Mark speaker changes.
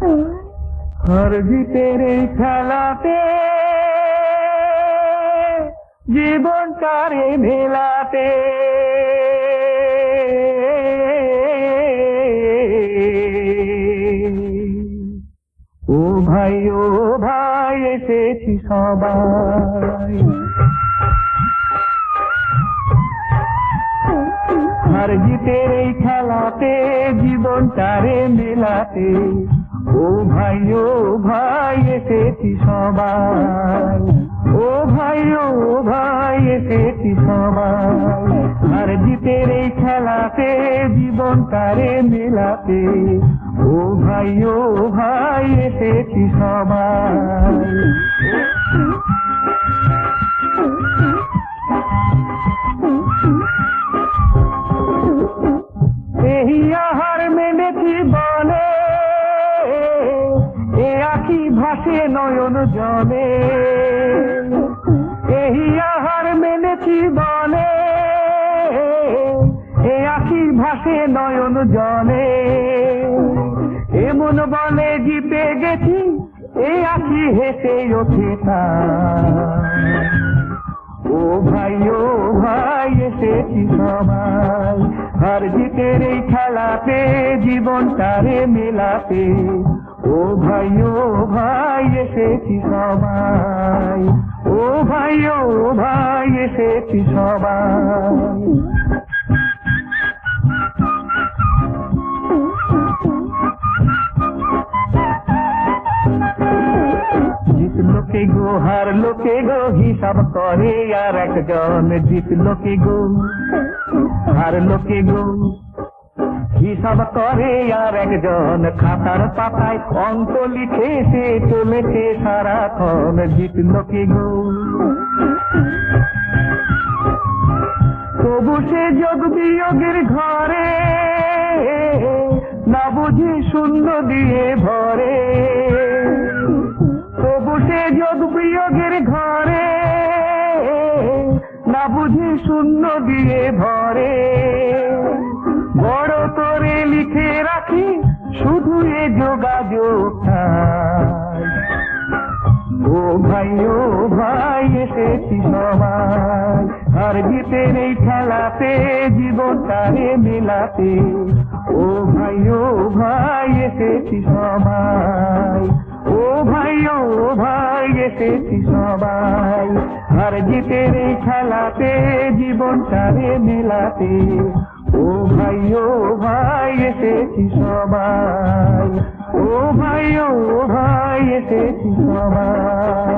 Speaker 1: হার জিতের এই খেলাতে জীবনটারে মেলাতে ও ভাই এসেছি সবাই। হার জিতের এই খেলাতে জীবনটারে মেলাতে ও ভাই এসেছি সবাই। ও ভাই এসেছি সবাই। হার জিতের এই খেলাতে জীবনটারে মেলাতে ও ভাই এসেছি সবাই। এই আহার মেনেছি বলে এ আখি ভাসে নয়ন জলে। এই আহার মেনেছি বলে এ আখি ভাসে নয়ন জলে। এমন বলে জিতে গেছি এ আখি হেসে ওঠে তা। ও ভাই এসেছি সবাই। হার জিতের এই খেলাতে জীবনটারে মেলাতে ও ভাই এসেছি সবাই। ও ভাই এসেছি সবাই। জিতলো কে গো হারলো কে গো হিসাব করে আর একজন। জিতলো কে গো হারলো কে গো হিসাব করে আর একজন। খাতার পাতায় অঙ্ক লিখে সে চলেছে সারাক্ষণ। জিতলো কে গো তবু সে যোগ বিয়োগের ঘরে না বুঝি শূন্য দিয়ে ভরে। তবু সে যোগ বিয়োগের ঘরে না বুঝি শূন্য দিয়ে ভরে। বড় করে লিখে রাখি শুধু এ যোগাযোগটাই। ও ভাই এসেছি সবাই। আর জিতের এই খেলাতে জীবনটারে মেলাতে ও ভাই এসেছি সবাই। ও ভাই এসেছি সবাই। আর জিতের এই খেলাতে জীবনটারে মেলাতে ও ভাই এসেছি সবাই। ও ভাই এসেছি সবাই।